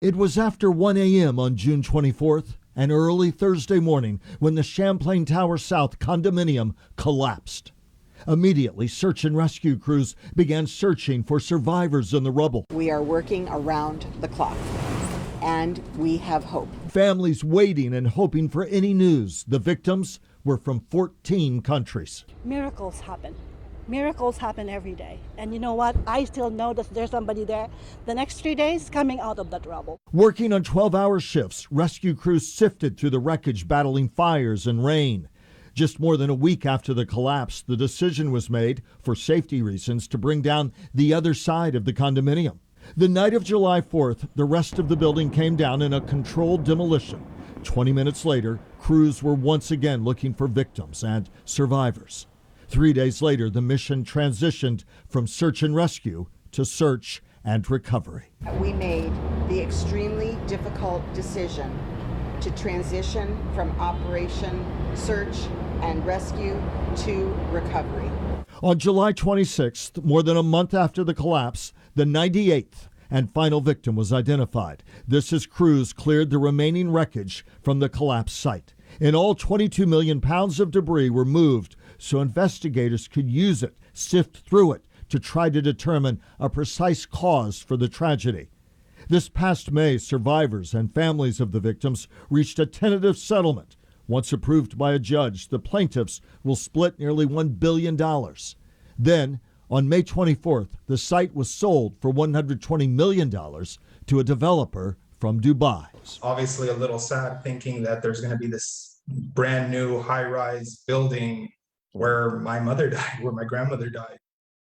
It was after 1 a.m. on June 24th and early Thursday morning when the Champlain Towers South condominium collapsed. Immediately, search and rescue crews began searching for survivors in the rubble. We are working around the clock, and we have hope. Families waiting and hoping for any news. The victims were from 14 countries. Miracles happen. Miracles happen every day. And you know what? I still know that there's somebody there the next 3 days coming out of that rubble. Working on 12-hour shifts, rescue crews sifted through the wreckage, battling fires and rain. Just more than a week after the collapse, the decision was made, for safety reasons, to bring down the other side of the condominium. The night of July 4th, the rest of the building came down in a controlled demolition. 20 minutes later, crews were once again looking for victims and survivors. 3 days later, the mission transitioned from search and rescue to search and recovery. We made the extremely difficult decision to transition from Operation Search and Rescue to recovery. On July 26th, more than a month after the collapse, the 98th and final victim was identified. This as crews cleared the remaining wreckage from the collapse site. In all, 22 million pounds of debris were moved so investigators could use it, sift through it, to try to determine a precise cause for the tragedy. This past May, survivors and families of the victims reached a tentative settlement. Once approved by a judge, the plaintiffs will split nearly $1 billion. Then, on May 24th, the site was sold for $120 million to a developer from Dubai. Obviously a little sad thinking that there's going to be this brand new high-rise building where my mother died, where my grandmother died.